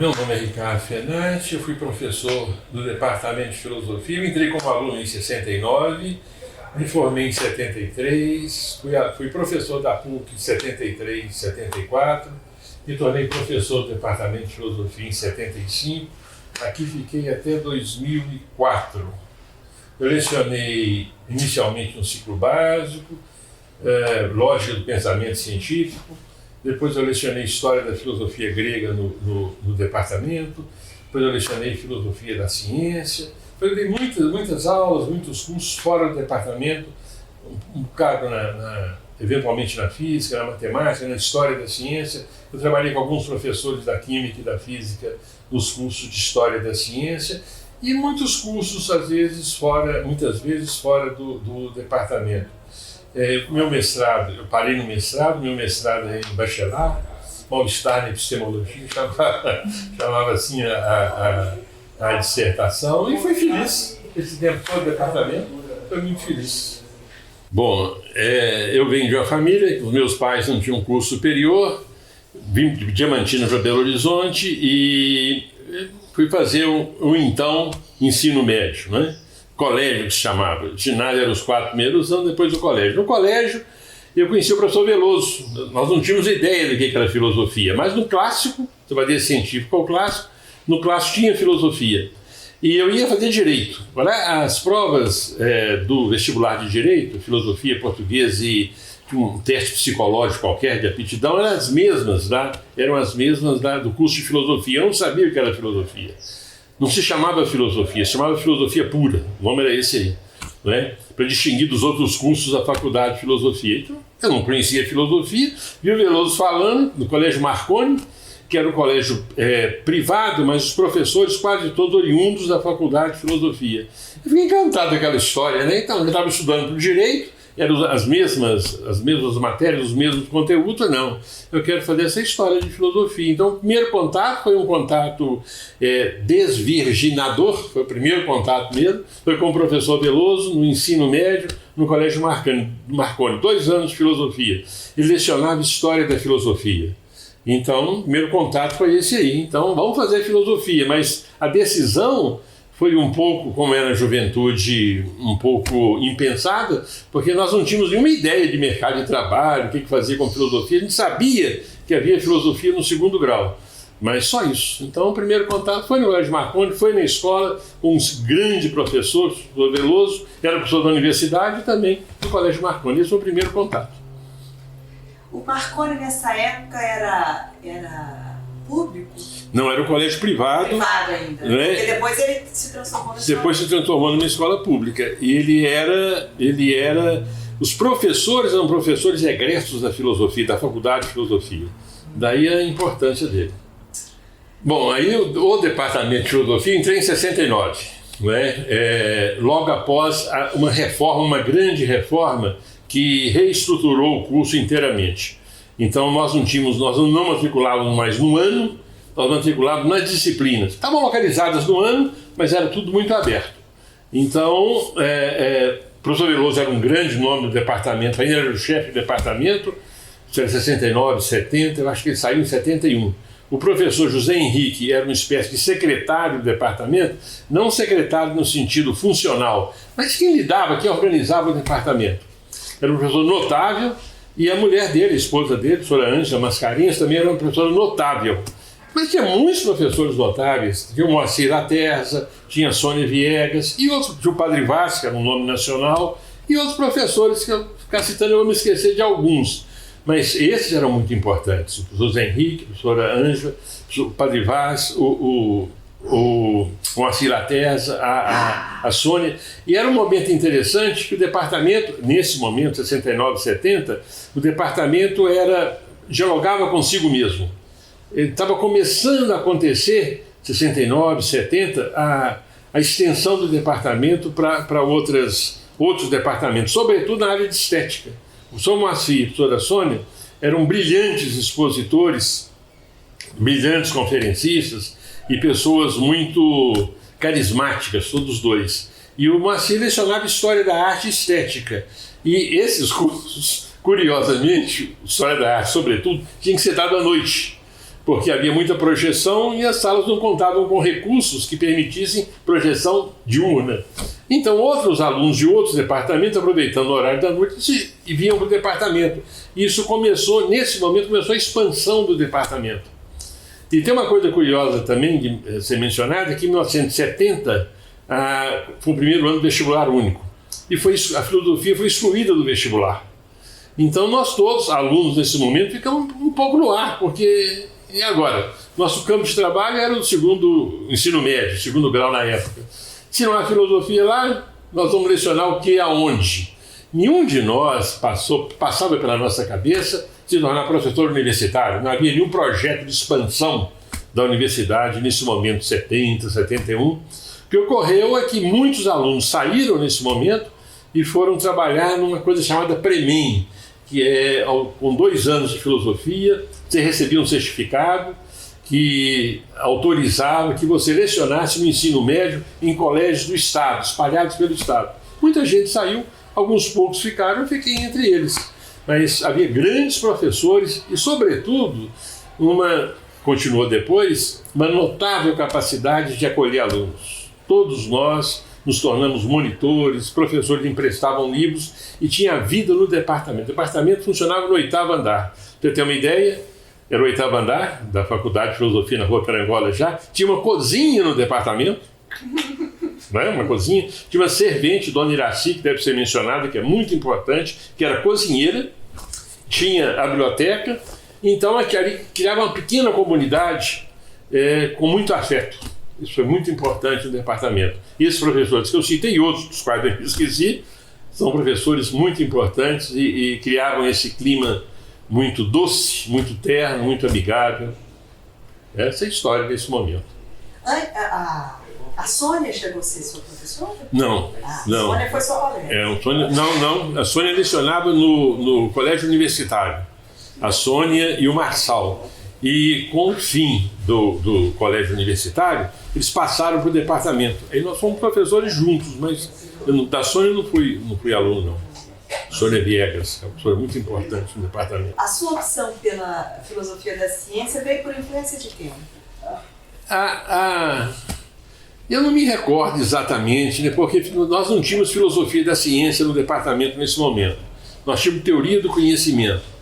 Meu nome é Ricardo Fernandes, eu fui professor do Departamento de Filosofia, eu entrei como aluno em 69, me formei em 73, fui professor da PUC em 73 e 74, me tornei professor do Departamento de Filosofia em 75, aqui fiquei até 2004. Eu lecionei inicialmente no ciclo básico, lógica do pensamento científico. Depois eu lecionei História da Filosofia Grega no departamento, depois eu lecionei Filosofia da Ciência, eu dei muitas aulas, muitos cursos fora do departamento, um bocado eventualmente na física, na matemática, na História da Ciência. Eu trabalhei com alguns professores da Química e da Física nos cursos de História da Ciência e muitos cursos, muitas vezes fora do departamento. Meu mestrado, eu parei no mestrado, meu mestrado é em bacharel, mal-estar na epistemologia, chamava assim a dissertação, e fui feliz. Esse tempo todo do departamento, foi muito feliz. Bom, eu venho de uma família, os meus pais não tinham curso superior, vim de Diamantina para Belo Horizonte e fui fazer um então ensino médio, né? Colégio que se chamava, ginásio era os 4 primeiros anos, depois do colégio. No colégio eu conheci o professor Veloso, nós não tínhamos ideia do que era filosofia, mas no clássico, você vai dizer científico ou clássico, no clássico tinha filosofia. E eu ia fazer direito. As provas do vestibular de direito, filosofia, português e um teste psicológico qualquer de aptidão, eram as mesmas do curso de filosofia. Eu não sabia o que era filosofia. Não se chamava filosofia, se chamava filosofia pura, o nome era esse aí, né? Para distinguir dos outros cursos da faculdade de filosofia. Então, eu não conhecia filosofia, vi o Veloso falando no Colégio Marconi, que era um colégio privado, mas os professores quase todos oriundos da faculdade de filosofia. Eu fiquei encantado com aquela história, né? Então, eu estava estudando para o direito, eram as mesmas matérias, os mesmos conteúdos. Não, eu quero fazer essa história de filosofia. Então, o primeiro contato foi um contato desvirginador, foi o primeiro contato mesmo, foi com o professor Veloso, no ensino médio, no Colégio Marconi, 2 anos de filosofia. Ele lecionava História da Filosofia. Então, o primeiro contato foi esse aí. Então, vamos fazer filosofia, mas a decisão foi um pouco, como era a juventude, um pouco impensada, porque nós não tínhamos nenhuma ideia de mercado de trabalho, o que fazer com filosofia. A gente sabia que havia filosofia no 2º grau, mas só isso. Então, o primeiro contato foi no Colégio Marconi, foi na escola, com um grande professor, o professor Veloso, era professor da universidade e também no Colégio Marconi. Esse foi o primeiro contato. O Marconi, nessa época, era público? Não, era um colégio privado. Privado ainda. Né? Porque depois ele se transformou Depois se transformou numa escola pública. E ele era... Os professores eram professores egressos da filosofia, da faculdade de filosofia. Daí a importância dele. Bom, aí o departamento de filosofia entrei em 69. Né? Logo após uma grande reforma que reestruturou o curso inteiramente. Então nós não matriculávamos mais no ano, nós matriculávamos nas disciplinas. Estavam localizadas no ano, mas era tudo muito aberto. Então, o professor Veloso era um grande nome do departamento, ainda era o chefe do departamento, era 69, 70, eu acho que ele saiu em 71. O professor José Henrique era uma espécie de secretário do departamento, não secretário no sentido funcional, mas quem organizava o departamento. Era um professor notável, e a mulher dele, a esposa dele, a professora Ângela Mascarenhas, também era uma professora notável. Mas tinha muitos professores notáveis, tinha o Moacir Laterza, tinha a Sônia Viegas, e outros, tinha o Padre Vaz, que era um nome nacional, e outros professores que eu ficar citando, eu vou me esquecer de alguns. Mas esses eram muito importantes, o professor Zé Henrique, a professora Ângela, o Padre Vaz, o Moacir Laterza, a Sônia, e era um momento interessante que o departamento, nesse momento, 69, 70, o departamento dialogava consigo mesmo. Ele estava começando a acontecer, 69, 70, a extensão do departamento para outros departamentos, sobretudo na área de estética. O professor Moacir e a professora Sônia eram brilhantes expositores, brilhantes conferencistas e pessoas muito carismáticas, todos dois. E o Moacir lecionava História da Arte e Estética. E esses cursos, curiosamente, História da Arte, sobretudo, tinha que ser dado à noite. porque havia muita projeção e as salas não contavam com recursos que permitissem projeção diurna. Então, outros alunos de outros departamentos, aproveitando o horário da noite, vinham para o departamento. Isso começou, nesse momento, começou a expansão do departamento. E tem uma coisa curiosa também de ser mencionada, que em 1970 foi o primeiro ano do vestibular único. E a filosofia foi excluída do vestibular. Então, nós todos, alunos nesse momento, ficamos um pouco no ar, porque... E agora? Nosso campo de trabalho era o segundo ensino médio, segundo grau na época. Se não há filosofia lá, nós vamos lecionar o que e aonde. Nenhum de nós passava pela nossa cabeça se tornar professor universitário. Não havia nenhum projeto de expansão da universidade nesse momento, 70, 71. O que ocorreu é que muitos alunos saíram nesse momento e foram trabalhar numa coisa chamada Premem, que é, com 2 anos de filosofia, você recebia um certificado que autorizava que você lecionasse no ensino médio em colégios do Estado, espalhados pelo Estado. Muita gente saiu, alguns poucos ficaram, eu fiquei entre eles. Mas havia grandes professores e, sobretudo, continuou depois, uma notável capacidade de acolher alunos. Todos nós nos tornamos monitores, professores emprestavam livros e tinha vida no departamento. O departamento funcionava no 8º andar. Para você ter uma ideia, era o 8º andar da Faculdade de Filosofia na Rua Carangola já, tinha uma cozinha no departamento, né? Uma cozinha, tinha uma servente, Dona Iraci, que deve ser mencionada, que é muito importante, que era cozinheira, tinha a biblioteca, então ali criava uma pequena comunidade com muito afeto. Isso foi muito importante no departamento. E esses professores que eu citei, e outros dos quais eu esqueci, são professores muito importantes e criavam esse clima muito doce, muito terno, muito amigável. Essa é a história desse momento. A Sônia chegou a ser sua professora? Não, não. A Sônia foi sua colega? Não. A Sônia lecionava no colégio universitário. A Sônia e o Marçal. E com o fim do colégio universitário, eles passaram para o departamento. Aí nós fomos professores juntos, mas da Sônia eu não fui aluno, não. Sônia Viegas, é uma pessoa muito importante no departamento. A sua opção pela filosofia da ciência veio por influência de quem? Eu não me recordo exatamente, né, porque nós não tínhamos filosofia da ciência no departamento nesse momento. Nós tínhamos teoria do conhecimento.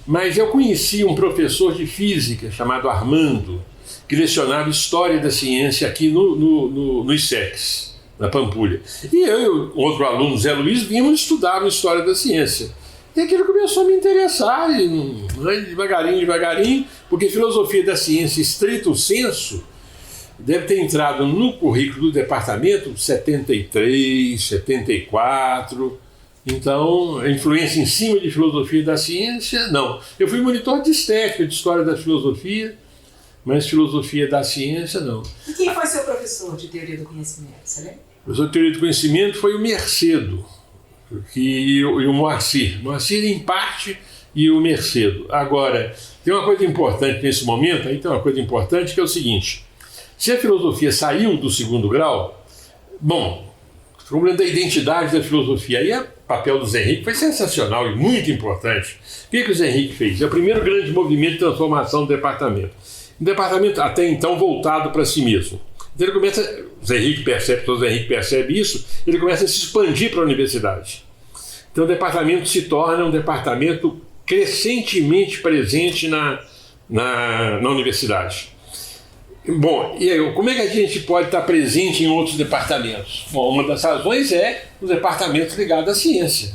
Mas eu conheci um professor de física chamado Armando, que lecionava História da Ciência aqui no ISEX, na Pampulha. E eu e outro aluno, Zé Luiz, vínhamos estudar História da Ciência. E aquilo começou a me interessar, devagarinho, porque filosofia da ciência, estrito senso, deve ter entrado no currículo do departamento 73, 74... Então, a influência em cima de filosofia da ciência, não. Eu fui monitor de estética, de história da filosofia, mas filosofia da ciência, não. E quem foi seu professor de teoria do conhecimento, você lembra? O professor de teoria do conhecimento foi o Mercedo e o Moacir. Moacir, em parte, e o Mercedo. Agora, tem uma coisa importante nesse momento, que é o seguinte. Se a filosofia saiu do 2º grau, o problema da identidade da filosofia, aí o papel do Zé Henrique foi sensacional e muito importante. O que o Zé Henrique fez? É o primeiro grande movimento de transformação do departamento. Um departamento até então voltado para si mesmo. Então ele começa, o Zé Henrique percebe isso, ele começa a se expandir para a universidade. Então o departamento se torna um departamento crescentemente presente na universidade. Bom, e aí, como é que a gente pode estar presente em outros departamentos? Bom, uma das razões é o departamento ligado à ciência.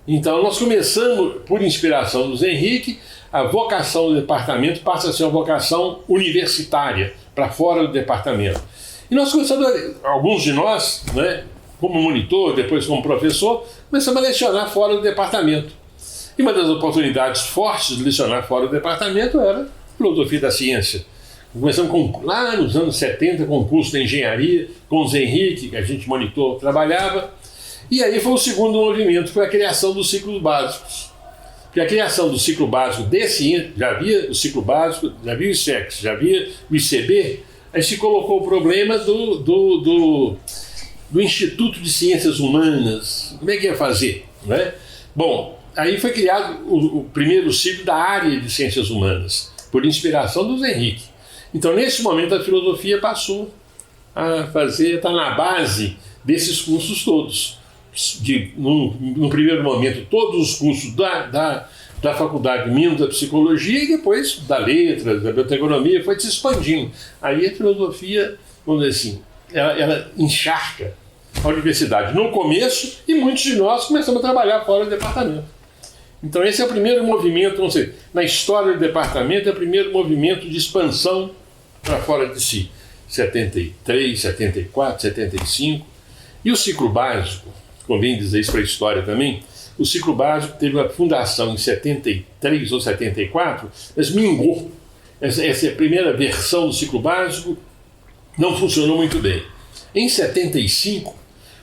Então, nós começamos, por inspiração do Zé Henrique, a vocação do departamento passa a ser uma vocação universitária, para fora do departamento. E nós começamos, alguns de nós, né, como monitor, depois como professor, começamos a lecionar fora do departamento. E uma das oportunidades fortes de lecionar fora do departamento era filosofia da ciência. Começamos lá nos anos 70, com o curso de engenharia, com o Zé Henrique, que a gente monitor, trabalhava. E aí foi o segundo movimento, foi a criação dos ciclos básicos. Porque a criação do ciclo básico de ciência, já havia o ciclo básico, já havia o ISEX, já havia o ICB, aí se colocou o problema do Instituto de Ciências Humanas. Como é que ia fazer, né? Bom, aí foi criado o primeiro ciclo da área de Ciências Humanas. por inspiração do Zé Henrique. Então, nesse momento, a filosofia passou a estar na base desses cursos todos. No primeiro momento, todos os cursos da faculdade, menos da psicologia, e depois da letras, da bioteconomia, foi se expandindo. Aí a filosofia, vamos dizer assim, ela encharca a universidade no começo, e muitos de nós começamos a trabalhar fora do departamento. Então esse é o primeiro movimento, não sei, na história do departamento, é o primeiro movimento de expansão para fora de si. 73, 74, 75. E o ciclo básico, convém dizer isso para a história também, o ciclo básico teve uma fundação em 73 ou 74, mas mingou. Essa é a primeira versão do ciclo básico, não funcionou muito bem. Em 75,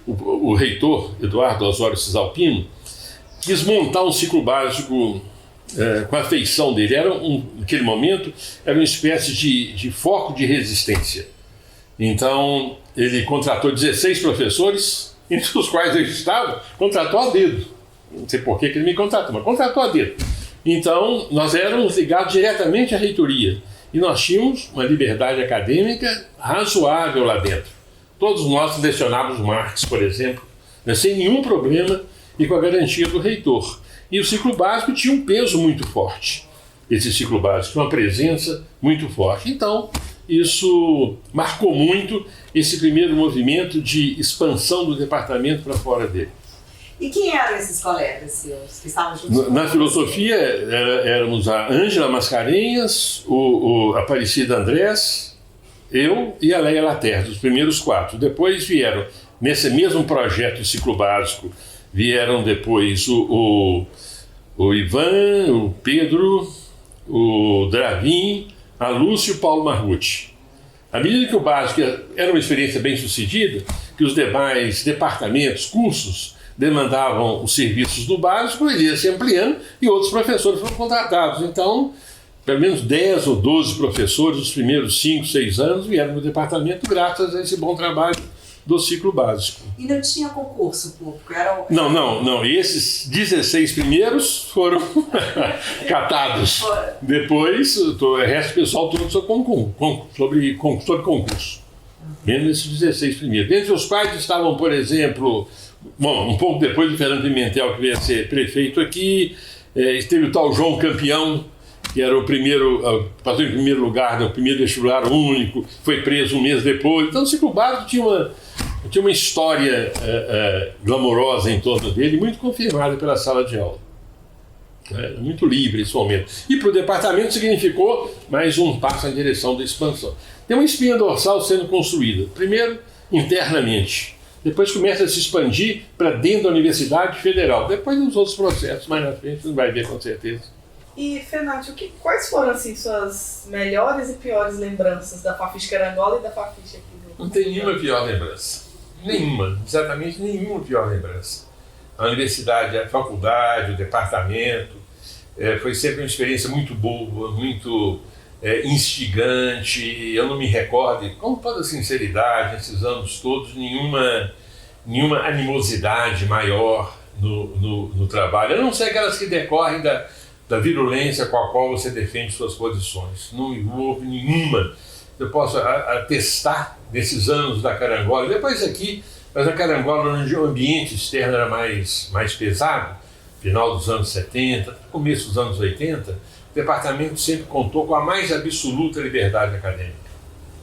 o reitor, Eduardo Osório Cisalpino, quis montar um ciclo básico com a feição dele. Naquele momento, era uma espécie de foco de resistência. Então, ele contratou 16 professores, entre os quais eu estava, contratou a dedo. Não sei por que ele me contratou, mas contratou a dedo. Então, nós éramos ligados diretamente à reitoria. E nós tínhamos uma liberdade acadêmica razoável lá dentro. Todos nós lecionávamos Marx, por exemplo, sem nenhum problema e com a garantia do reitor. E o ciclo básico tinha um peso muito forte. Esse ciclo básico tinha uma presença muito forte. Então, isso marcou muito esse primeiro movimento de expansão do departamento para fora dele. E quem eram esses colegas seus que estavam juntos? Na filosofia, éramos a Ângela Mascarenhas, a Aparecida Andrés, eu e a Leia Laterra, os primeiros 4. Depois vieram, nesse mesmo projeto de ciclo básico, vieram depois o Ivan, o Pedro, o Dravin, a Lúcia e o Paulo Margutti. À medida que o básico era uma experiência bem sucedida, que os demais departamentos, cursos, demandavam os serviços do básico, ele ia se ampliando e outros professores foram contratados. Então, pelo menos 10 ou 12 professores, os primeiros 5, 6 anos, vieram no departamento graças a esse bom trabalho do ciclo básico. E não tinha concurso público? Não. E esses 16 primeiros foram catados. Depois, o resto do pessoal todo sobre concurso. Menos esses 16 primeiros. Dentre os quais estavam, por exemplo, um pouco depois do Fernando Pimentel, que veio a ser prefeito aqui, teve o tal João Campeão, que era o primeiro, passou em primeiro lugar, no primeiro vestibular único, foi preso um mês depois. Então o ciclo básico tinha uma história glamourosa em torno dele, muito confirmada pela sala de aula. Muito livre esse momento. E para o departamento significou mais um passo em direção da expansão. Tem uma espinha dorsal sendo construída, primeiro internamente, depois começa a se expandir para dentro da Universidade Federal, depois nos outros processos, mais na frente, você vai ver com certeza. E, Fernando, quais foram assim, suas melhores e piores lembranças da Fafiche Carangola e da Fafiche aqui do... Não tem nenhuma pior lembrança. Nenhuma, exatamente nenhuma pior lembrança. A universidade, a faculdade, o departamento, foi sempre uma experiência muito boa, muito instigante. Eu não me recordo, com toda sinceridade, nesses anos todos, nenhuma animosidade maior no trabalho. A não ser aquelas que decorrem da virulência com a qual você defende suas posições. Não houve nenhuma. Eu posso atestar desses anos da Carangola, depois aqui, mas a Carangola, onde o ambiente externo era mais pesado, final dos anos 70, começo dos anos 80, o departamento sempre contou com a mais absoluta liberdade acadêmica.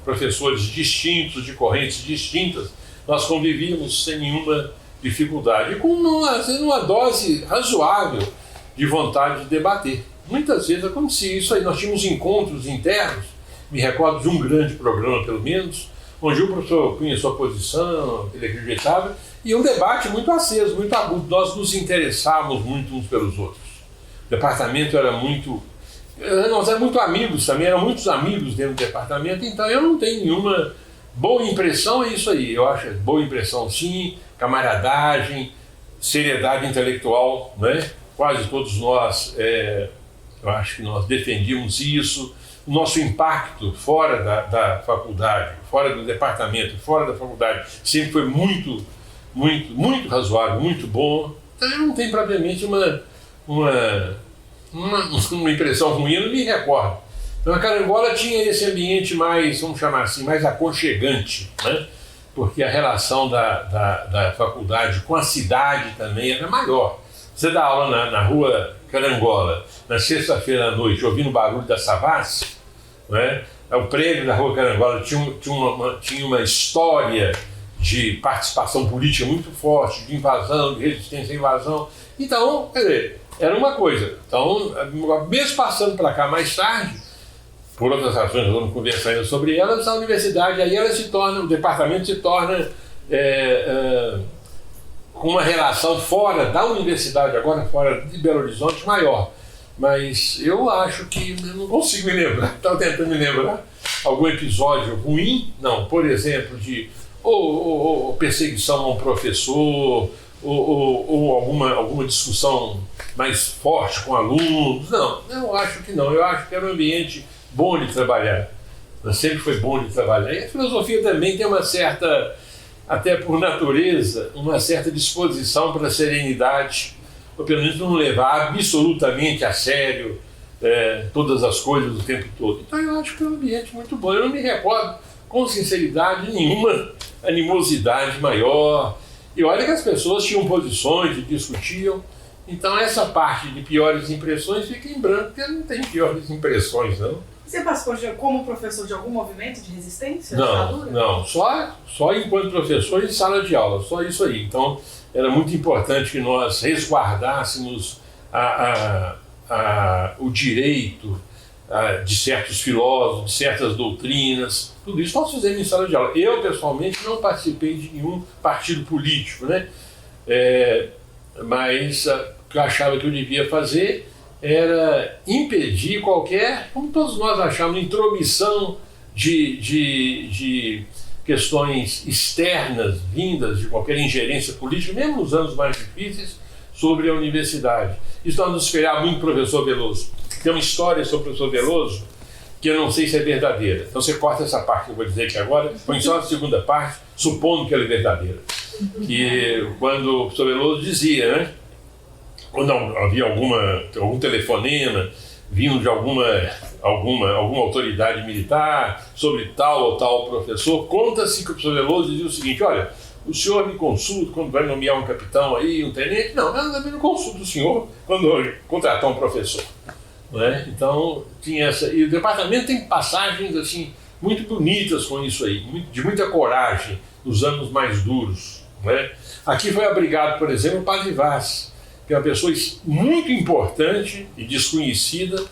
Professores distintos, de correntes distintas, nós convivíamos sem nenhuma dificuldade, com uma dose razoável de vontade de debater. Muitas vezes acontecia isso aí, nós tínhamos encontros internos, me recordo de um grande programa, pelo menos, onde o professor punha sua posição, ele acreditava, e um debate muito aceso, muito agudo. Nós nos interessávamos muito uns pelos outros. O departamento era muito... Nós éramos muito amigos também, eram muitos amigos dentro do departamento, então eu não tenho nenhuma boa impressão, é isso aí. Eu acho boa impressão, sim, camaradagem, seriedade intelectual, né? Quase todos nós, eu acho que nós defendíamos isso. O nosso impacto fora da faculdade, fora do departamento, fora da faculdade, sempre foi muito, muito, muito razoável, muito bom. Então eu não tenho propriamente uma impressão ruim, eu não me recordo Então a Carangola tinha esse ambiente mais, vamos chamar assim, mais aconchegante, né? Porque a relação da faculdade com a cidade também era maior. Você dá aula na rua Carangola, na sexta-feira à noite, ouvindo o barulho da Savassi, né? O prédio da rua Carangola tinha uma história de participação política muito forte, de invasão, de resistência à invasão. Então, quer dizer, era uma coisa. Então, mesmo passando para cá mais tarde, por outras razões, nós vamos conversar ainda sobre elas, a universidade, aí ela se torna, o departamento se torna com uma relação fora da universidade, agora fora de Belo Horizonte, maior. Mas eu acho que, eu não consigo me lembrar, estava tentando me lembrar, algum episódio ruim, não, por exemplo, de ou perseguição a um professor, ou alguma discussão mais forte com alunos. Não, eu acho que não. Eu acho que era um ambiente bom de trabalhar. Sempre foi bom de trabalhar. E a filosofia também tem uma certa, até por natureza, uma certa disposição para a serenidade, ou pelo menos não levar absolutamente a sério todas as coisas o tempo todo. Então eu acho que é um ambiente muito bom. Eu não me recordo, com sinceridade, nenhuma animosidade maior. E olha que as pessoas tinham posições e discutiam. Então essa parte de piores impressões fica em branco, porque não tem piores impressões, não. Você participou como professor de algum movimento de resistência? Não. Só enquanto professor em sala de aula, só isso aí. Então era muito importante que nós resguardássemos o direito de certos filósofos, de certas doutrinas, tudo isso nós fizemos em sala de aula. Eu, pessoalmente, não participei de nenhum partido político, né? Mas o que eu achava que eu devia fazer era impedir qualquer, como todos nós achamos, intromissão de questões externas, vindas de qualquer ingerência política, mesmo nos anos mais difíceis, sobre a universidade. Isso nós nos espelhamos muito no professor Veloso. Tem uma história sobre o professor Veloso que eu não sei se é verdadeira. Então você corta essa parte que eu vou dizer aqui agora, põe só a segunda parte, supondo que ela é verdadeira. Que quando o professor Veloso dizia, né, quando havia algum telefonema vindo de alguma autoridade militar sobre tal ou tal professor, conta-se que o professor Veloso dizia o seguinte: olha, o senhor me consulta quando vai nomear um capitão aí, um tenente? Não, eu também não consulto o senhor quando contratar um professor. Não é? Então, tinha essa. E o departamento tem passagens assim, muito bonitas com isso aí, de muita coragem nos anos mais duros. Não é? Aqui foi abrigado, por exemplo, o Padre Vaz, que é uma pessoa muito importante e desconhecida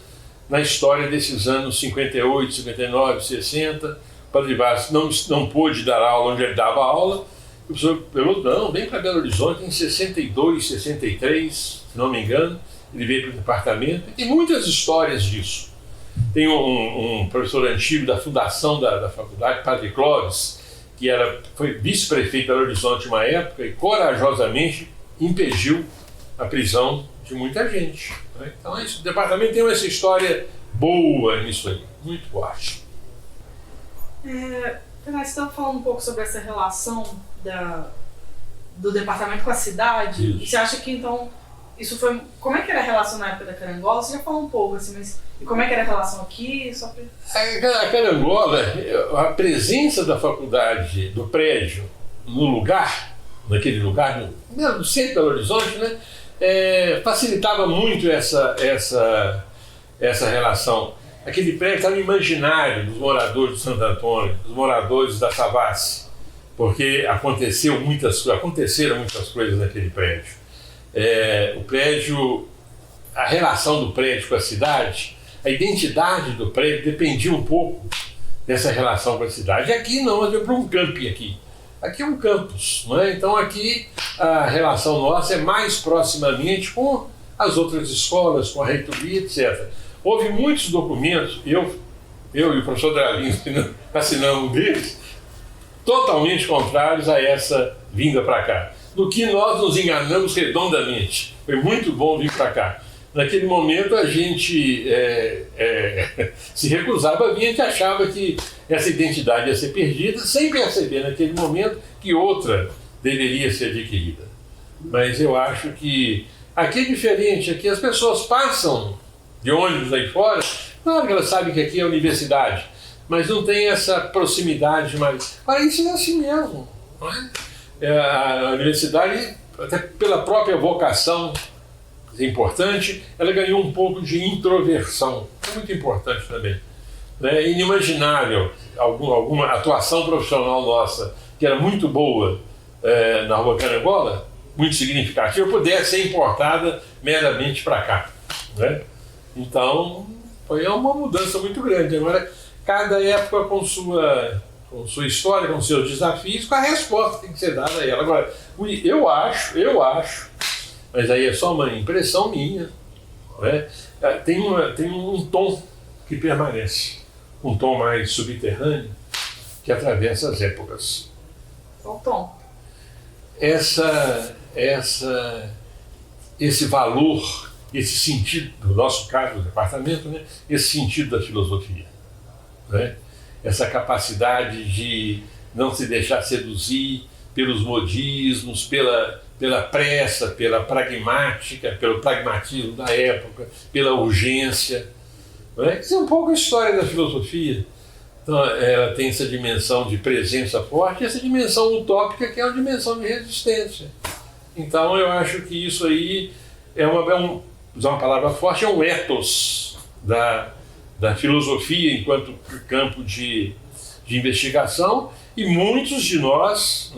na história desses anos 58, 59, 60. O Padre Vaz não pôde dar aula onde ele dava aula. O professor Veloso, não, vem para Belo Horizonte em 62, 63, se não me engano. Ele veio para o departamento. E tem muitas histórias disso. Tem um professor antigo da fundação da faculdade, Padre Clóvis, que foi vice-prefeito de Belo Horizonte uma época e corajosamente impediu a prisão de muita gente. Né? Então o departamento tem essa história boa nisso aí, muito forte. Nós estamos falando um pouco sobre essa relação do departamento com a cidade. Isso. E você acha que então isso foi... Como é que era a relação na época da Carangola? Você já falou um pouco, assim, mas e como é que era a relação aqui? A Carangola, a presença da faculdade, do prédio, naquele lugar, no centro de Belo Horizonte, né, facilitava muito essa relação. Aquele prédio está no imaginário dos moradores de Santo Antônio, dos moradores da Savassi, porque aconteceram muitas coisas naquele prédio. O prédio, a relação do prédio com a cidade, a identidade do prédio dependia um pouco dessa relação com a cidade. E aqui não, nós vamos para um camping aqui. Aqui é um campus, não é? Então aqui a relação nossa é mais proximamente com as outras escolas, com a reitoria, etc. Houve muitos documentos, eu e o professor Dralinho assinamos um deles, totalmente contrários a essa vinda para cá. Do que nós nos enganamos redondamente. Foi muito bom vir para cá. Naquele momento a gente se recusava a vir, a gente achava que essa identidade ia ser perdida, sem perceber naquele momento que outra deveria ser adquirida. Mas eu acho que aqui é diferente, aqui as pessoas passam de ônibus aí fora, Claro que ela sabe que aqui é a universidade, mas não tem essa proximidade mais. Olha, isso é assim mesmo. Não é? A universidade, até pela própria vocação importante, ela ganhou um pouco de introversão. É muito importante também. É inimaginável alguma atuação profissional nossa, que era muito boa na Rua Carangola, muito significativa, pudesse ser importada meramente para cá. Né? Então, foi uma mudança muito grande. Agora, cada época com sua história, com seus desafios, com a resposta que tem que ser dada a ela. Agora, eu acho, mas aí é só uma impressão minha, né? Tem um tom que permanece, um tom mais subterrâneo, que atravessa as épocas. Qual tom? Esse valor, esse sentido, no nosso caso do departamento, né? Esse sentido da filosofia, né? Essa capacidade de não se deixar seduzir pelos modismos, pela pressa, pela pragmática, pelo pragmatismo da época, pela urgência. Né? Isso é um pouco a história da filosofia. Então, ela tem essa dimensão de presença forte e essa dimensão utópica, que é uma dimensão de resistência. Então, eu acho que isso aí usar uma palavra forte, é um ethos da filosofia enquanto campo de investigação, e muitos de nós,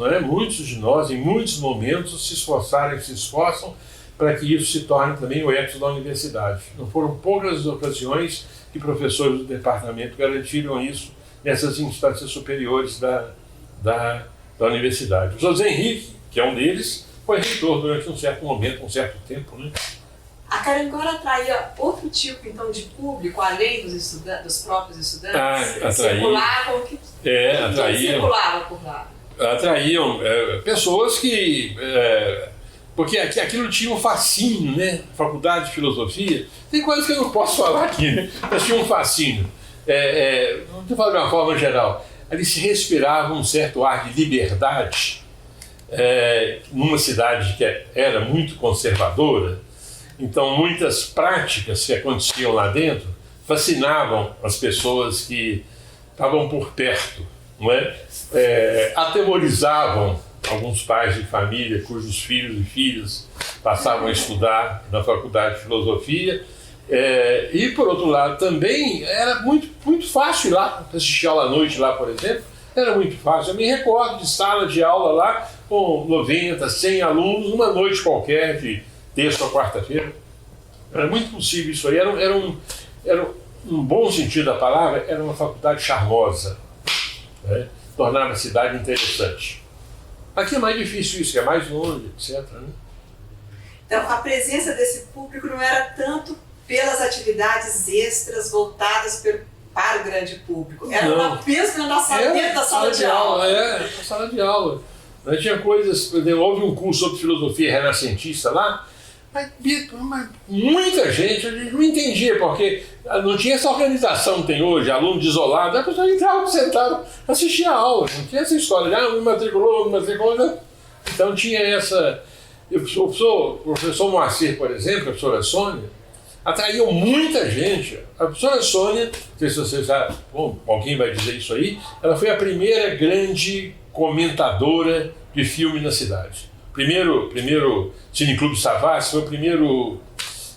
em muitos momentos, se esforçam para que isso se torne também o ethos da universidade. Não foram poucas as ocasiões que professores do departamento garantiram isso nessas instâncias superiores da universidade. O José Henrique, que é um deles, foi reitor durante um certo momento, um certo tempo, né? A Carangola atraía outro tipo, então, de público, além dos próprios estudantes? Circulavam? Circulava por lá? Atraíam pessoas que... porque aquilo tinha um fascínio, né? Faculdade de Filosofia. Tem coisas que eu não posso falar aqui, né? Mas tinha um fascínio. Não estou falando de uma forma geral. Ali se respirava um certo ar de liberdade, numa cidade que era muito conservadora. Então, muitas práticas que aconteciam lá dentro fascinavam as pessoas que estavam por perto, não é? Atemorizavam alguns pais de família cujos filhos e filhas passavam a estudar na Faculdade de Filosofia. E, por outro lado, também era muito, muito fácil ir lá, assistir aula à noite lá, por exemplo, era muito fácil. Eu me recordo de sala de aula lá com 90, 100 alunos, uma noite qualquer de terça ou quarta-feira. Era muito possível isso aí. Era um bom sentido da palavra, era uma faculdade charmosa, né? Tornava a cidade interessante. Aqui é mais difícil isso, é mais longe, etc. Né? Então, a presença desse público não era tanto pelas atividades extras voltadas para o grande público. Era apenas dentro da sala de aula. Na sala de aula. Tinha coisas, por exemplo, houve um curso sobre filosofia renascentista lá, mas muita gente, a gente não entendia, porque não tinha essa organização que tem hoje, aluno isolado, a pessoa entrava, sentava, assistia a aula, não tinha essa história de me matriculou, não. Então tinha essa... O professor Moacir, por exemplo, a professora Sônia, atraíam muita gente. A professora Sônia, não sei se você sabe, alguém vai dizer isso aí, ela foi a primeira grande comentadora de filme na cidade. Primeiro Cineclube Savassi foi o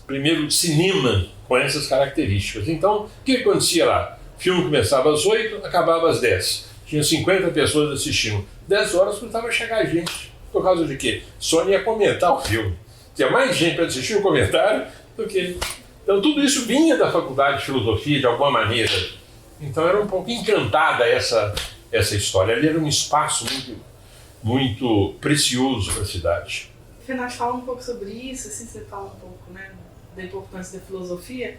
primeiro cinema com essas características. Então, o que acontecia lá? O filme começava às 8, acabava às 10. Tinha 50 pessoas assistindo. 10 horas começava a chegar gente. Por causa de quê? Sônia ia comentar o filme. Tinha mais gente para assistir o comentário do que... Então, tudo isso vinha da Faculdade de Filosofia, de alguma maneira. Então, era um pouco encantada essa história. Ali era um espaço muito precioso para a cidade. Renato, fala um pouco sobre isso, assim, você fala um pouco, né, da importância da filosofia.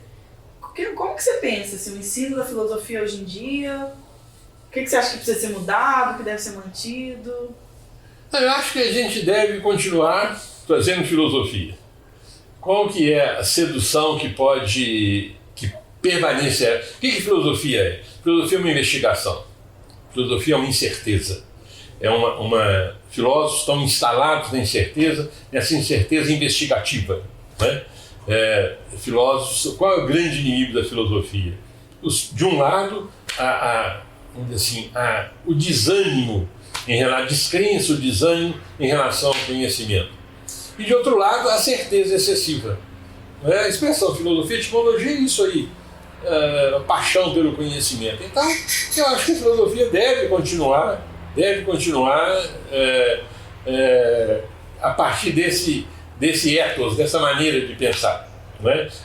Como que você pensa, assim, o ensino da filosofia hoje em dia? O que você acha que precisa ser mudado, que deve ser mantido? Eu acho que a gente deve continuar trazendo filosofia. Qual que é a sedução que permanece? O que filosofia é? Filosofia é uma investigação. Filosofia é uma incerteza. Filósofos estão instalados na incerteza, nessa incerteza investigativa. Né? Filósofos, qual é o grande inimigo da filosofia? de um lado, vamos dizer assim, o desânimo, a descrença, o desânimo em relação ao conhecimento. E de outro lado, a certeza excessiva. A expressão filosofia e etimologia é isso aí, a paixão pelo conhecimento. Então, eu acho que a filosofia deve continuar a partir desse ethos, dessa maneira de pensar.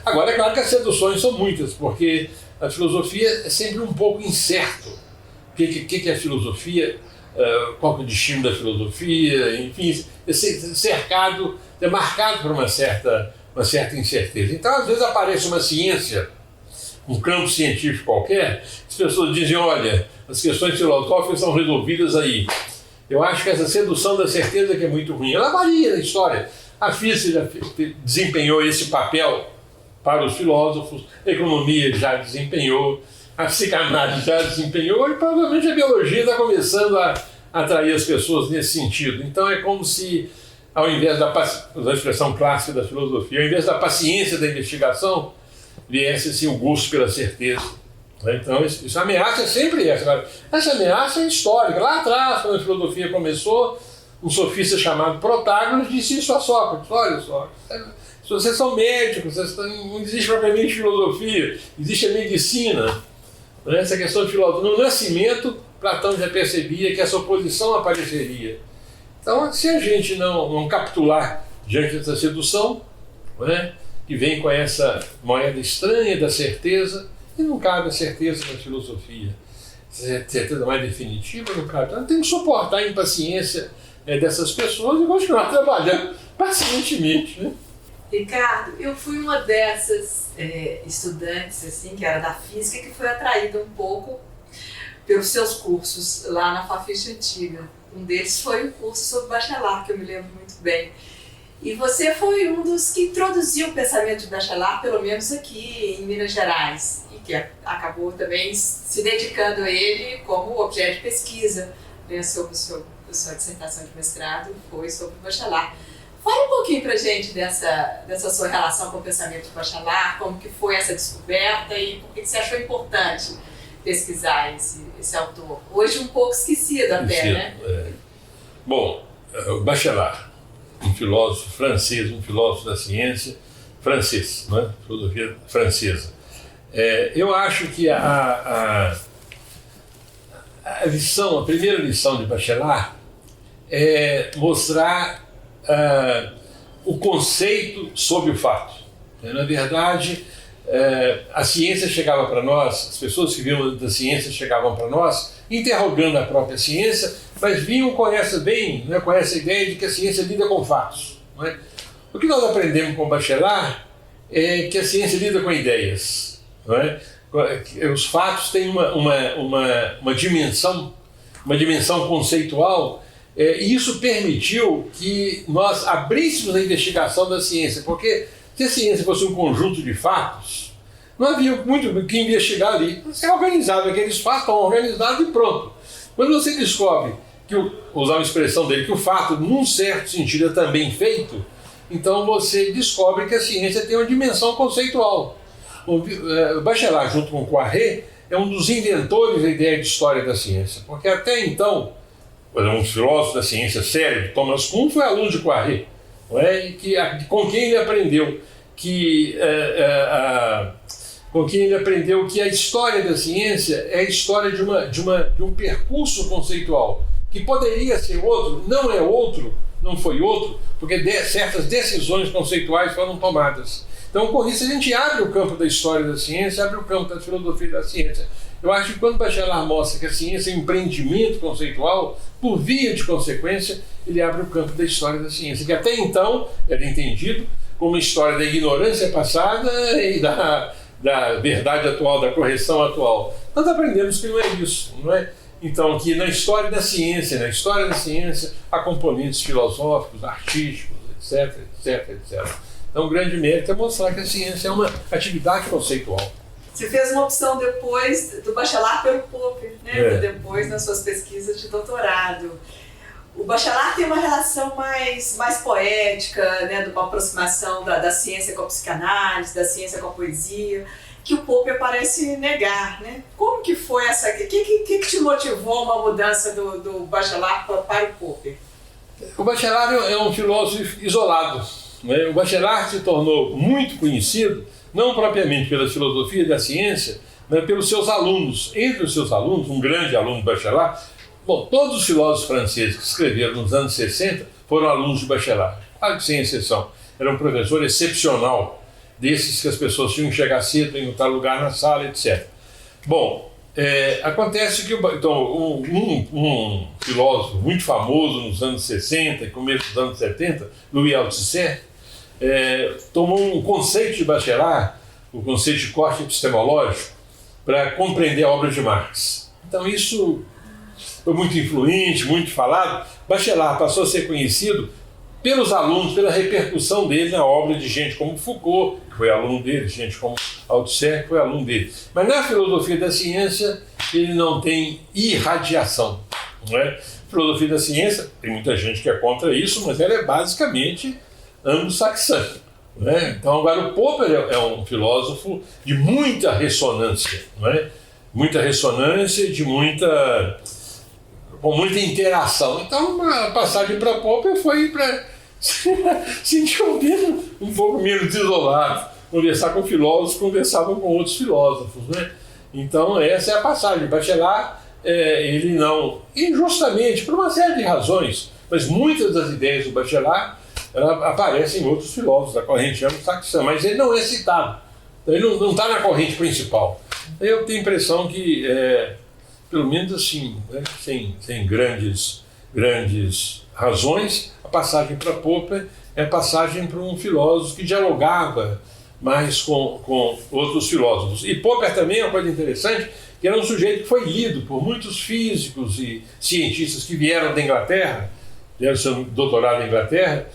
Agora, é claro que as seduções são muitas, porque a filosofia é sempre um pouco incerto. O que é filosofia? Qual é o destino da filosofia? Enfim, é marcado por uma certa incerteza. Então, às vezes aparece uma ciência, um campo científico qualquer, as pessoas dizem, olha, as questões filosóficas são resolvidas aí. Eu acho que essa sedução da certeza que é muito ruim, ela varia na história. A física já desempenhou esse papel para os filósofos, a economia já desempenhou, a psicanálise já desempenhou e provavelmente a biologia está começando a atrair as pessoas nesse sentido. Então é como se, ao invés da expressão clássica da filosofia, ao invés da paciência da investigação, viesse assim, o gosto pela certeza. Então, essa ameaça é sempre essa. Essa ameaça é histórica. Lá atrás, quando a filosofia começou, um sofista chamado Protágoras disse isso a Sócrates. Olha, Sócrates, vocês são médicos, não existe propriamente filosofia, existe a medicina. Essa questão de filosofia. No Nascimento, Platão já percebia que essa oposição apareceria. Então, se a gente não capitular diante dessa sedução, que vem com essa moeda estranha da certeza, e não cabe a certeza na filosofia. Certeza mais definitiva não cabe. Então, tem que suportar a impaciência dessas pessoas e continuar trabalhando pacientemente. Ricardo, eu fui uma dessas estudantes assim, que era da física, que foi atraída um pouco pelos seus cursos lá na Fafiche Antiga. Um deles foi um curso sobre Bachelard, que eu me lembro muito bem. E você foi um dos que introduziu o pensamento de Bachelard, pelo menos aqui em Minas Gerais, e que acabou também se dedicando a ele como objeto de pesquisa, sobre sua dissertação de mestrado, foi sobre Bachelard. Fala um pouquinho pra gente dessa sua relação com o pensamento de Bachelard, como que foi essa descoberta e por que você achou importante pesquisar esse autor. Hoje um pouco esquecido até, né? Bom, o Bachelard, um filósofo francês, um filósofo da ciência francês, filosofia francesa. Eu acho que a primeira lição de Bachelard é mostrar o conceito sobre o fato. Na verdade, a ciência chegava para nós, as pessoas que vinham da ciência chegavam para nós, interrogando a própria ciência, mas vinham com essa ideia de que a ciência lida com fatos. O que nós aprendemos com Bachelard é que a ciência lida com ideias. Os fatos têm uma dimensão conceitual, e isso permitiu que nós abríssemos a investigação da ciência, porque se a ciência fosse um conjunto de fatos, não havia muito o que investigar ali. Você é organizado, aqueles fatos estão organizados e pronto. Quando você descobre, usar uma expressão dele, que o fato, num certo sentido, é também feito, então você descobre que a ciência tem uma dimensão conceitual. O Bachelard, junto com Poiré, é um dos inventores da ideia de história da ciência, porque até então, um filósofo da ciência sério, Thomas Kuhn, foi aluno de Poiré, com quem ele aprendeu que a história da ciência é a história de um percurso conceitual, que poderia ser outro, não é outro, não foi outro, porque certas decisões conceituais foram tomadas. Então, com isso, a gente abre o campo da história da ciência, abre o campo da filosofia da ciência. Eu acho que quando Bachelard mostra que a ciência é um empreendimento conceitual, por via de consequência, ele abre o campo da história da ciência, que até então era entendido como uma história da ignorância passada e da verdade atual, da correção atual. Nós aprendemos que não é isso, não é? Então, que na história da ciência, há componentes filosóficos, artísticos, etc, etc, etc. Então, o grande mérito é mostrar que a ciência é uma atividade conceitual. Você fez uma opção depois do Bachelard pelo Popper, depois nas suas pesquisas de doutorado. O Bachelard tem uma relação mais poética, de uma aproximação da ciência com a psicanálise, da ciência com a poesia, que o Popper parece negar, né? Como que foi essa... O que te motivou uma mudança do Bachelard para o Popper? O Bachelard é um filósofo isolado, né? O Bachelard se tornou muito conhecido, não propriamente pela filosofia da ciência, mas pelos seus alunos. Entre os seus alunos, um grande aluno do Bachelard, todos os filósofos franceses que escreveram nos anos 60 foram alunos de Bachelard, quase sem exceção. Era um professor excepcional, desses que as pessoas tinham que chegar cedo em outro lugar na sala, etc. Bom, acontece que um filósofo muito famoso nos anos 60 e começo dos anos 70, Louis Althusser, tomou um conceito de Bachelard, o conceito de corte epistemológico, para compreender a obra de Marx. Então isso foi muito influente, muito falado. Bachelard passou a ser conhecido pelos alunos, pela repercussão dele na obra de gente como Foucault, que foi aluno dele, gente como Althusser, que foi aluno dele. Mas na filosofia da ciência, ele não tem irradiação. Não é? Filosofia da ciência, tem muita gente que é contra isso, mas ela é basicamente anglo-saxã. Não é? Então, agora, o Popper é um filósofo de muita ressonância, não é? Muita ressonância e com muita interação. Então, a passagem para Popper foi para sentir um pouco menos isolado, conversar com filósofos, conversava com outros filósofos, né? Então, essa é a passagem. Bachelard, ele não, injustamente, por uma série de razões, mas muitas das ideias do Bachelard aparecem em outros filósofos da corrente anglo-saxã, mas ele não é citado. Ele não está na corrente principal. Eu tenho a impressão que pelo menos assim, né, sem grandes razões, a passagem para Popper é a passagem para um filósofo que dialogava mais com outros filósofos. E Popper também é uma coisa interessante, que era um sujeito que foi lido por muitos físicos e cientistas que vieram da Inglaterra, fizeram seu doutorado na Inglaterra.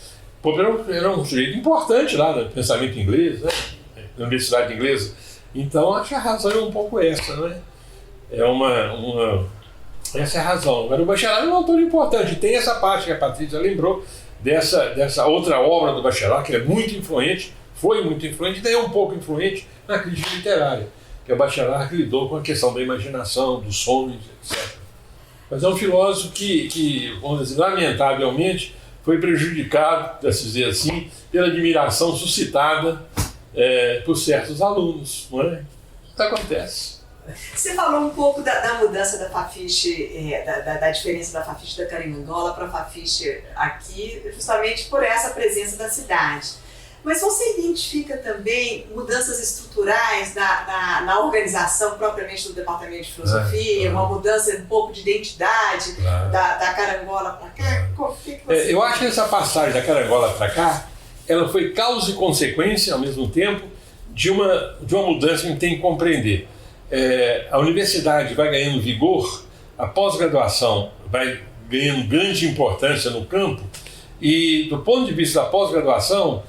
Popper era um sujeito importante lá no pensamento inglês, né, na Universidade Inglesa. Então, acho que a razão é um pouco essa, né? Essa é a razão. Agora, o Bachelard é um autor importante. Tem essa parte que a Patrícia lembrou, dessa outra obra do Bachelard, que é muito influente, foi muito influente, e daí é um pouco influente na crítica literária, que é o Bachelard que lidou com a questão da imaginação, dos sonhos, etc. Mas é um filósofo que vamos dizer, lamentavelmente, foi prejudicado, para se dizer assim, pela admiração suscitada por certos alunos, não é? Isso acontece. Você falou um pouco da mudança da Fafiche, da diferença da Fafiche da Carangola para a Fafiche aqui, justamente por essa presença da cidade. Mas você identifica também mudanças estruturais na organização propriamente do Departamento de Filosofia, uma mudança um pouco de identidade da Carangola para cá? Eu acho que essa passagem da Carangola para cá, ela foi causa e consequência, ao mesmo tempo, de uma mudança que a gente tem que compreender. A universidade vai ganhando vigor, a pós-graduação vai ganhando grande importância no campo, e do ponto de vista da pós-graduação,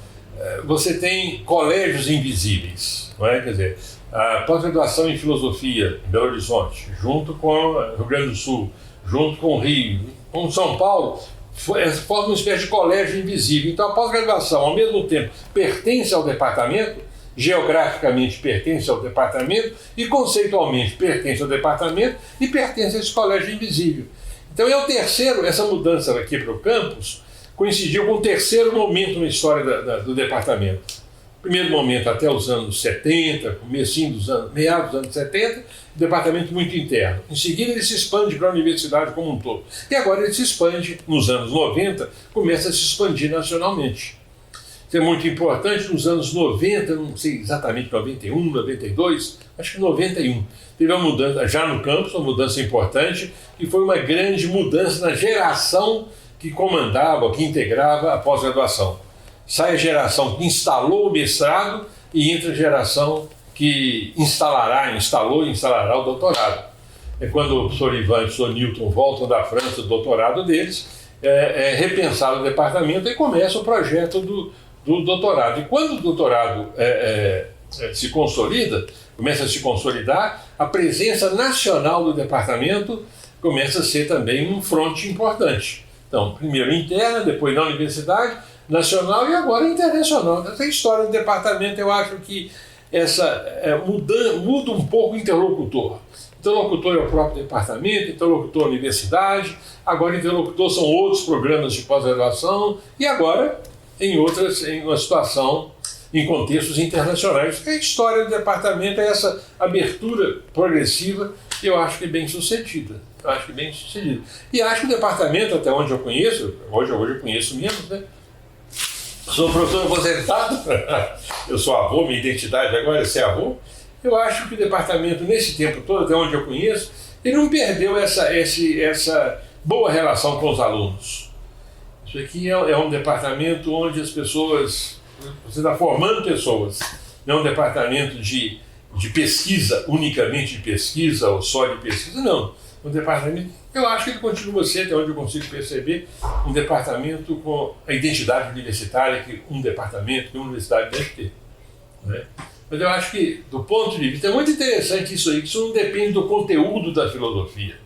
você tem colégios invisíveis, não é? Quer dizer, a pós-graduação em filosofia em Belo Horizonte, junto com o Rio Grande do Sul, junto com o Rio, com São Paulo, forma uma espécie de colégio invisível. Então a pós-graduação, ao mesmo tempo, pertence ao departamento, geograficamente pertence ao departamento e conceitualmente pertence ao departamento e pertence a esse colégio invisível. Então essa mudança aqui para o campus coincidiu com o terceiro momento na história do departamento. Primeiro momento até os anos 70, meados dos anos 70, departamento muito interno. Em seguida ele se expande para a universidade como um todo. E agora ele se expande, nos anos 90, começa a se expandir nacionalmente. Isso é muito importante, nos anos 90, não sei exatamente, 91, 92, acho que 91. Teve uma mudança, já no campus, uma mudança importante, que foi uma grande mudança na geração que comandava, que integrava a pós-graduação. Sai a geração que instalou o mestrado e entra a geração que instalou e instalará o doutorado. É quando o professor Ivan e o professor Newton voltam da França, o doutorado deles, é repensado o departamento e começa o projeto do doutorado. E quando o doutorado se consolida, começa a se consolidar, a presença nacional do departamento começa a ser também um fronte importante. Então, primeiro interna, depois na universidade, nacional e agora internacional. Essa história do departamento, eu acho que muda um pouco o interlocutor. Interlocutor é o próprio departamento, interlocutor é a universidade, agora interlocutor são outros programas de pós-graduação e agora em uma situação, em contextos internacionais. A história do departamento é essa abertura progressiva que eu acho que é bem sucedida. E acho que o departamento, até onde eu conheço, hoje eu conheço menos, né? Sou professor aposentado, eu sou avô, minha identidade agora é ser avô. Eu acho que o departamento, nesse tempo todo, até onde eu conheço, ele não perdeu essa boa relação com os alunos. Isso aqui é um departamento onde as pessoas, você está formando pessoas, não é um departamento de pesquisa, unicamente de pesquisa ou só de pesquisa, não. Um departamento, eu acho que ele continua a ser, até onde eu consigo perceber, um departamento com a identidade universitária que um departamento, que uma universidade deve ter. Né? Mas eu acho que, do ponto de vista, é muito interessante isso aí, que isso não depende do conteúdo da filosofia.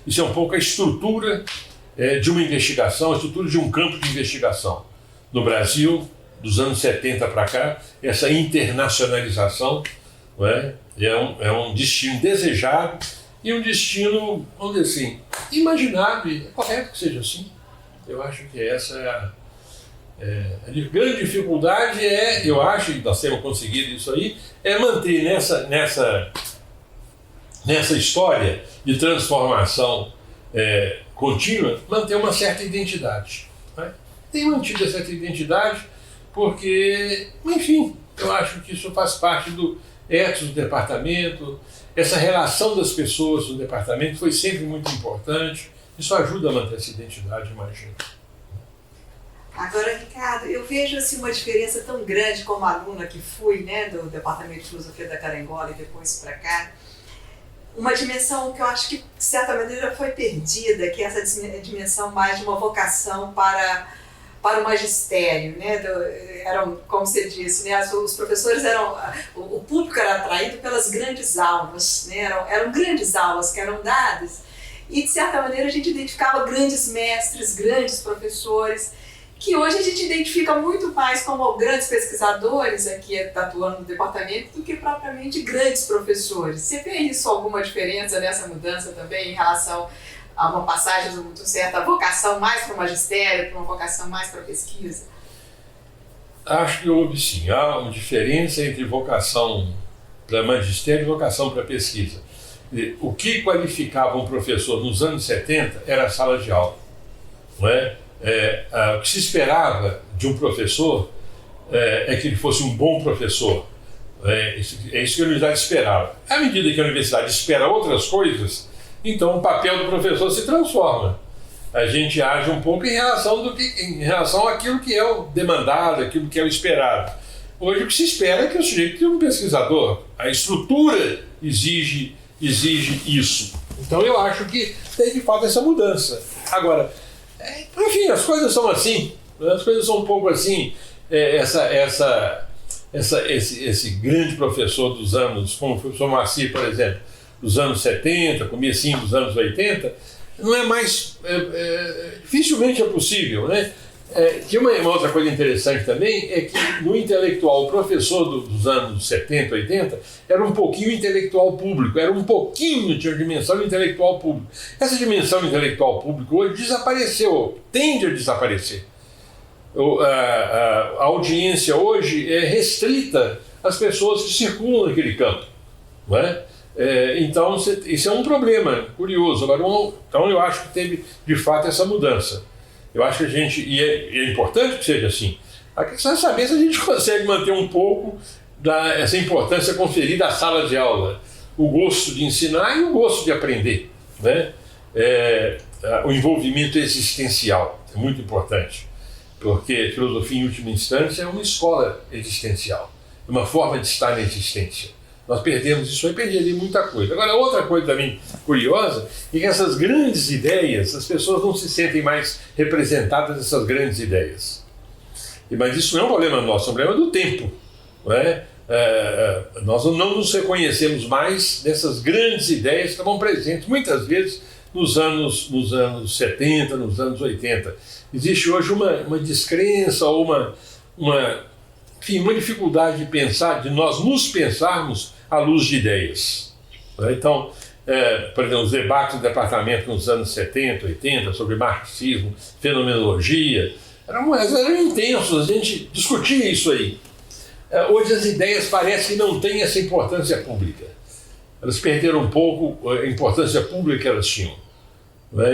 Isso é um pouco a estrutura de uma investigação, a estrutura de um campo de investigação. No Brasil, dos anos 70 para cá, essa internacionalização, não é? É um destino desejado e um destino, vamos dizer assim, imaginado, e é correto que seja assim. Eu acho que essa a grande dificuldade eu acho, e nós temos conseguido isso aí, é manter nessa história de transformação contínua, manter uma certa identidade. Né? Tem mantido essa certa identidade porque, enfim, eu acho que isso faz parte do ethos do departamento, essa relação das pessoas no departamento foi sempre muito importante, isso ajuda a manter essa identidade, imagino. Agora, Ricardo, eu vejo assim, uma diferença tão grande como aluna que fui, né, do Departamento de Filosofia da Carangola e depois para cá, uma dimensão que eu acho que, de certa maneira, foi perdida, que é essa dimensão mais de uma vocação para o magistério, né? Eram, como você disse, né? Os professores o público era atraído pelas grandes aulas, né? Eram grandes aulas que eram dadas e, de certa maneira, a gente identificava grandes mestres, grandes professores, que hoje a gente identifica muito mais como grandes pesquisadores aqui atuando no departamento do que propriamente grandes professores. Você vê isso, alguma diferença nessa mudança também em relação a uma passagem muito certa, a vocação mais para o magistério, para uma vocação mais para a pesquisa? Acho que houve sim, há uma diferença entre vocação para magistério e vocação para pesquisa. O que qualificava um professor nos anos 70 era a sala de aula, não é? O que se esperava de um professor é que ele fosse um bom professor. É isso que a universidade esperava. À medida que a universidade espera outras coisas, então o papel do professor se transforma. A gente age um pouco em relação àquilo que é o demandado, aquilo que é o esperado. Hoje o que se espera é que o sujeito seja um pesquisador. A estrutura exige isso. Então eu acho que tem de fato essa mudança. Agora, enfim, as coisas são assim, as coisas são um pouco assim, esse grande professor dos anos, como o professor Moacir, por exemplo, dos anos 70, comecinho dos anos 80, não é mais, dificilmente é possível, né? Que uma outra coisa interessante também é que no intelectual, o professor dos anos 70, 80, era um pouquinho intelectual público, era um pouquinho de dimensão intelectual público. Essa dimensão intelectual público hoje desapareceu, tende a desaparecer. A audiência hoje é restrita às pessoas que circulam naquele campo, não é? Então, isso é um problema curioso. Então, eu acho que teve, de fato, essa mudança. Eu acho que e é importante que seja assim. A questão é saber se a gente consegue manter um pouco essa importância conferida à sala de aula, o gosto de ensinar e o gosto de aprender, né? O envolvimento existencial é muito importante, porque filosofia, em última instância, é uma escola existencial, é uma forma de estar na existência. Nós perdemos isso aí, perderia muita coisa. Agora, outra coisa também curiosa é que essas grandes ideias, as pessoas não se sentem mais representadas nessas grandes ideias. Mas isso não é um problema nosso, é um problema do tempo. Não é? Nós não nos reconhecemos mais nessas grandes ideias que estavam presentes, muitas vezes, nos anos 70, nos anos 80. Existe hoje uma descrença ou enfim, uma dificuldade de pensar, de nós nos pensarmos à luz de ideias. Então, por exemplo, os debates do departamento nos anos 70, 80, sobre marxismo, fenomenologia, eram intensos, a gente discutia isso aí. Hoje as ideias parecem que não têm essa importância pública. Elas perderam um pouco a importância pública que elas tinham.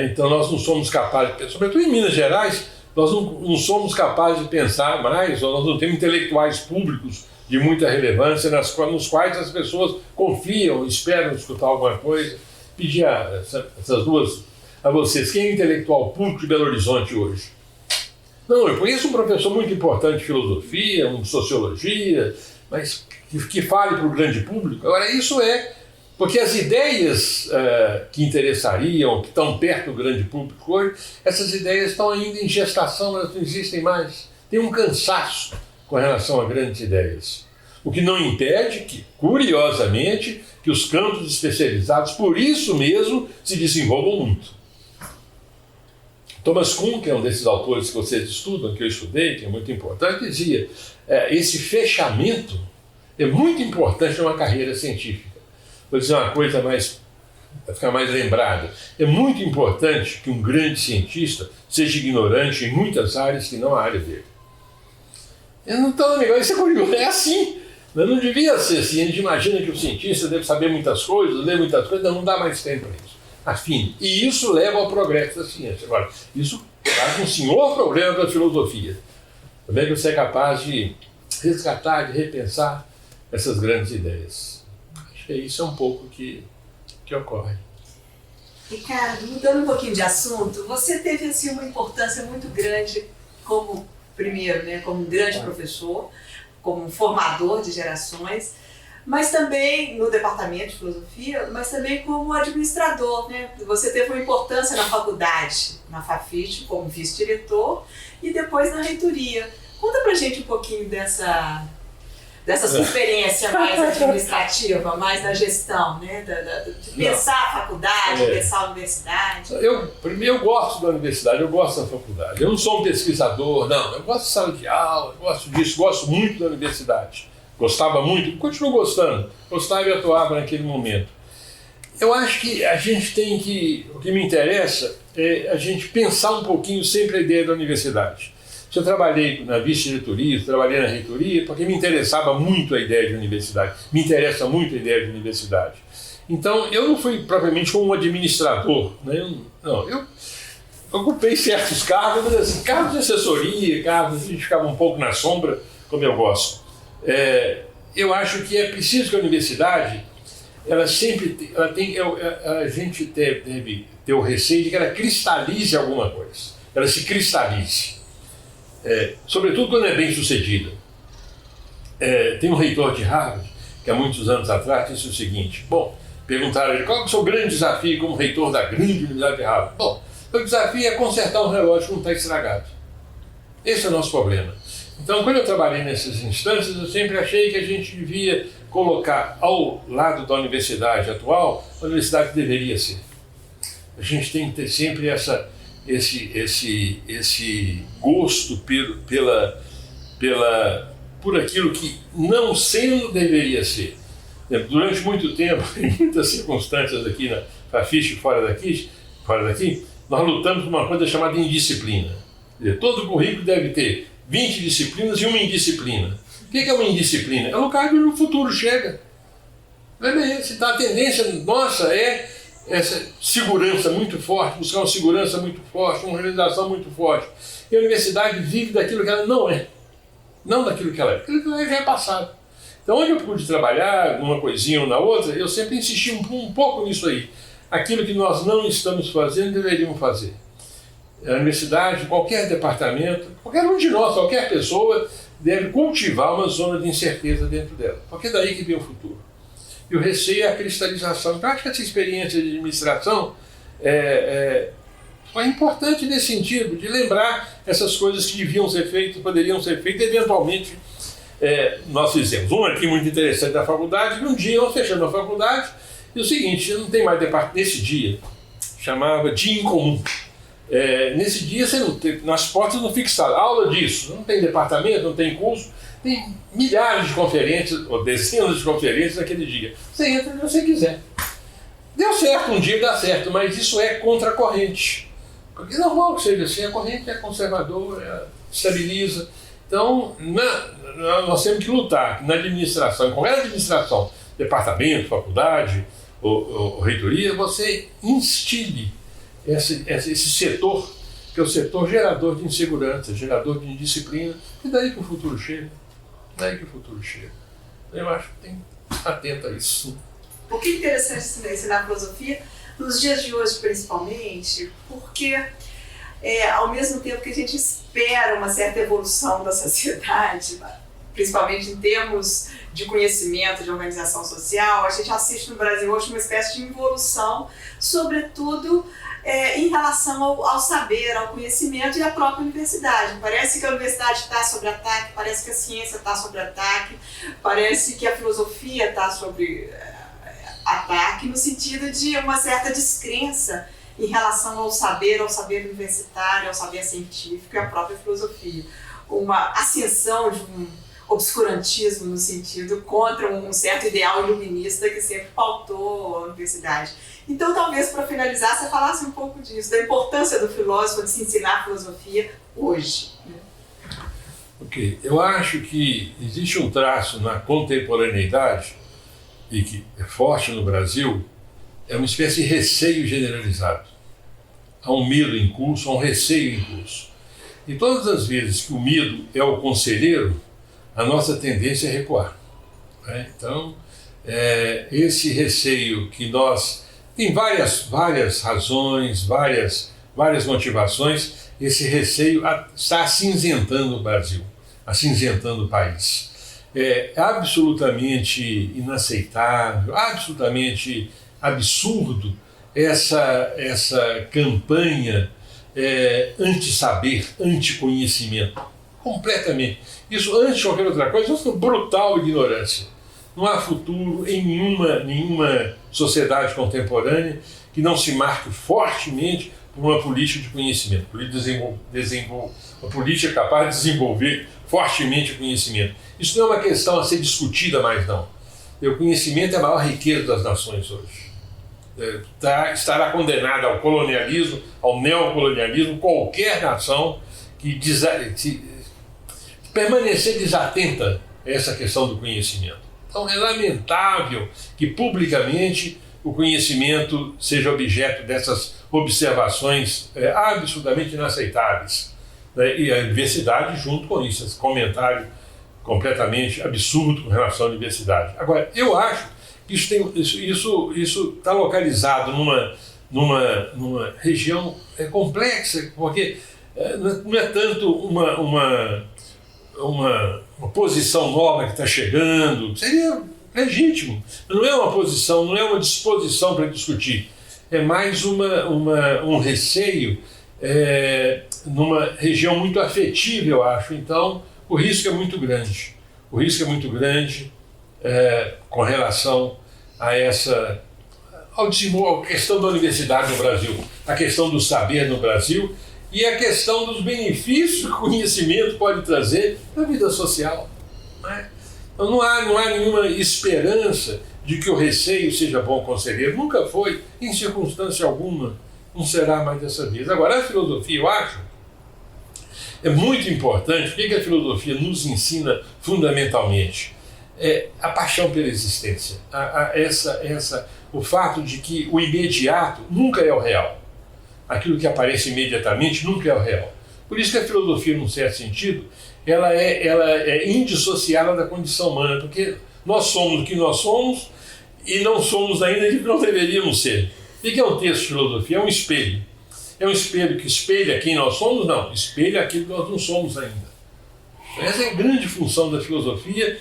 Então nós não somos capazes, sobretudo em Minas Gerais, nós não somos capazes de pensar mais, ou nós não temos intelectuais públicos de muita relevância nos quais as pessoas confiam, esperam escutar alguma coisa. Pedir essas duas a vocês, quem é intelectual público de Belo Horizonte hoje? Não, eu conheço um professor muito importante de filosofia, de sociologia, mas que fale para o grande público. Agora, isso porque as ideias que interessariam, que estão perto do grande público hoje, essas ideias estão ainda em gestação, elas não existem mais. Tem um cansaço com relação a grandes ideias. O que não impede que, curiosamente, que os campos especializados, por isso mesmo, se desenvolvam muito. Thomas Kuhn, que é um desses autores que vocês estudam, que eu estudei, que é muito importante, dizia esse fechamento é muito importante numa carreira científica. Vou dizer uma coisa para ficar mais lembrada. É muito importante que um grande cientista seja ignorante em muitas áreas que não a área dele. Então, legal, isso é curioso, é assim. Não devia ser assim. A gente imagina que o cientista deve saber muitas coisas, ler muitas coisas, não dá mais tempo para isso. Afim. E isso leva ao progresso da ciência. Agora, isso traz um senhor problema da filosofia. Também que você é capaz de resgatar, de repensar essas grandes ideias. Acho que isso é um pouco que ocorre. Ricardo, mudando um pouquinho de assunto, você teve assim, uma importância muito grande como, primeiro, como um grande professor, como um formador de gerações, mas também no departamento de filosofia, mas também como administrador, Você teve uma importância na faculdade, na FAFIT, como vice-diretor, e depois na reitoria. Conta pra gente um pouquinho dessa sua experiência mais administrativa, mais da gestão, de pensar a faculdade, pensar a universidade. Eu gosto da universidade, eu gosto da faculdade. Eu não sou um pesquisador, não. Eu gosto de sala de aula, eu gosto disso, gosto muito da universidade. Gostava muito, continuo gostando. Gostava e atuava naquele momento. Eu acho que a gente o que me interessa é a gente pensar um pouquinho sempre a ideia da universidade. Eu trabalhei na vice-diretoria, trabalhei na reitoria, porque me interessava muito a ideia de universidade. Me interessa muito a ideia de universidade. Então, eu não fui propriamente como um administrador. Eu ocupei certos cargos, mas assim, cargos de assessoria, cargos que ficavam um pouco na sombra, como eu gosto. Eu acho que é preciso que a universidade, a gente deve ter o receio de que ela cristalize alguma coisa. Ela se cristalize. Sobretudo quando é bem sucedida. Tem um reitor de Harvard, que há muitos anos atrás disse o seguinte, perguntaram a ele, qual é o seu grande desafio como reitor da grande universidade de Harvard? O desafio é consertar um relógio que não está estragado. Esse é o nosso problema. Então, quando eu trabalhei nessas instâncias, eu sempre achei que a gente devia colocar ao lado da universidade atual, a universidade deveria ser. A gente tem que ter sempre esse gosto por aquilo que não sendo deveria ser. Durante muito tempo, em muitas circunstâncias aqui na FAFIT fora daqui, nós lutamos por uma coisa chamada indisciplina. Todo currículo deve ter 20 disciplinas e uma indisciplina. O que é uma indisciplina? É o lugar onde o futuro chega. Então, a tendência nossa é essa segurança muito forte, buscar uma segurança muito forte, uma organização muito forte. E a universidade vive daquilo que ela não é. Não daquilo que ela é. Aquilo que ela já é passado. Então, onde eu pude trabalhar, numa coisinha ou na outra, eu sempre insisti um pouco nisso aí. Aquilo que nós não estamos fazendo, deveríamos fazer. A universidade, qualquer departamento, qualquer um de nós, qualquer pessoa, deve cultivar uma zona de incerteza dentro dela. Porque é daí que vem o futuro. E o receio é a cristalização. Então, acho que essa experiência de administração foi importante nesse sentido, de lembrar essas coisas que deviam ser feitas, poderiam ser feitas, eventualmente nós fizemos. Um aqui muito interessante da faculdade, um dia nós fechamos a faculdade, e o seguinte, não tem mais departamento, nesse dia, chamava Dia em Comum. Nesse dia, você não tem, nas portas não fica aula disso, não tem departamento, não tem curso, tem milhares de conferências, ou dezenas de conferências naquele dia. Você entra onde você quiser. Deu certo um dia, dá certo, mas isso é contra a corrente. Porque é normal que seja assim, a corrente é conservadora, estabiliza. Então, nós temos que lutar na administração, em qualquer administração, departamento, faculdade ou reitoria, você instile esse setor, que é o setor gerador de insegurança, gerador de indisciplina, e daí que o futuro chega. Daí que o futuro chega. Eu acho que tem que estar atento a isso. O que é interessante ensinar filosofia, nos dias de hoje principalmente, porque ao mesmo tempo que a gente espera uma certa evolução da sociedade, principalmente em termos de conhecimento, de organização social, a gente assiste no Brasil hoje uma espécie de involução, sobretudo em relação ao saber, ao conhecimento e à própria universidade. Parece que a universidade está sob ataque, parece que a ciência está sob ataque, parece que a filosofia está sob ataque, no sentido de uma certa descrença em relação ao saber universitário, ao saber científico e à própria filosofia. Uma ascensão de um obscurantismo no sentido contra um certo ideal iluminista que sempre pautou a universidade. Então, talvez, para finalizar, você falasse um pouco disso, da importância do filósofo de se ensinar filosofia hoje. Ok, eu acho que existe um traço na contemporaneidade, e que é forte no Brasil, é uma espécie de receio generalizado. Há um medo em curso, há um receio em curso. E todas as vezes que o medo é o conselheiro, a nossa tendência é recuar. Então, esse receio que nós... Tem várias razões, várias motivações, esse receio está acinzentando o Brasil, acinzentando o país. É absolutamente inaceitável, absolutamente absurdo essa campanha anti-saber, anti-conhecimento. Completamente. Isso, antes de qualquer outra coisa, é uma brutal ignorância. Não há futuro em nenhuma sociedade contemporânea que não se marque fortemente por uma política de conhecimento, uma política capaz de desenvolver fortemente o conhecimento. Isso não é uma questão a ser discutida mais, não. O conhecimento é a maior riqueza das nações hoje. Estará condenada ao colonialismo, ao neocolonialismo, qualquer nação que permanecer desatenta a essa questão do conhecimento. Então é lamentável que publicamente o conhecimento seja objeto dessas observações absolutamente inaceitáveis. E a universidade junto com isso, esse comentário completamente absurdo com relação à universidade. Agora, eu acho que isso está localizado numa região complexa, porque não é tanto uma posição nova que está chegando, seria legítimo, não é uma posição, não é uma disposição para discutir, é mais um receio numa região muito afetiva, eu acho. Então o risco é muito grande, com relação a a questão da universidade no Brasil, a questão do saber no Brasil e a questão dos benefícios que o conhecimento pode trazer na vida social. Então não há nenhuma esperança de que o receio seja bom conselheiro. Nunca foi, em circunstância alguma, não será mais dessa vez. Agora, a filosofia, eu acho, é muito importante. O que a filosofia nos ensina fundamentalmente? A paixão pela existência. O fato de que o imediato nunca é o real. Aquilo que aparece imediatamente nunca é o real. Por isso que a filosofia, num certo sentido, ela é indissociável da condição humana, porque nós somos o que nós somos e não somos ainda o que não deveríamos ser. O que é um texto de filosofia? É um espelho. É um espelho que espelha quem nós somos? Não, espelha aquilo que nós não somos ainda. Essa é a grande função da filosofia,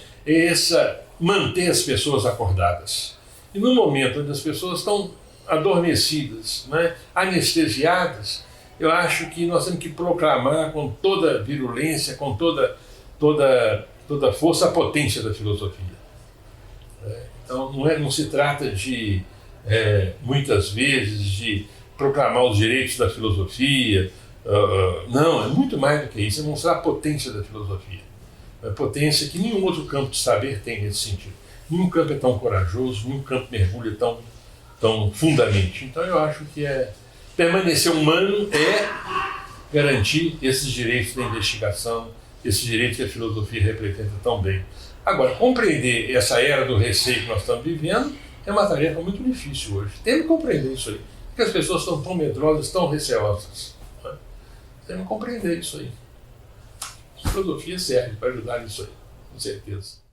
manter as pessoas acordadas. E no momento onde as pessoas estão adormecidas, anestesiadas, eu acho que nós temos que proclamar com toda virulência, com toda força, a potência da filosofia. Então não se trata de, muitas vezes, de proclamar os direitos da filosofia. Não, é muito mais do que isso, é mostrar a potência da filosofia. A potência que nenhum outro campo de saber tem nesse sentido. Nenhum campo é tão corajoso, nenhum campo mergulha tão fundamente. Então eu acho que permanecer humano é garantir esses direitos da investigação, esses direitos que a filosofia representa tão bem. Agora, compreender essa era do receio que nós estamos vivendo é uma tarefa muito difícil hoje. Temos que compreender isso aí. Porque as pessoas estão tão medrosas, tão receosas. Né? Temos que compreender isso aí. A filosofia serve para ajudar nisso aí, com certeza.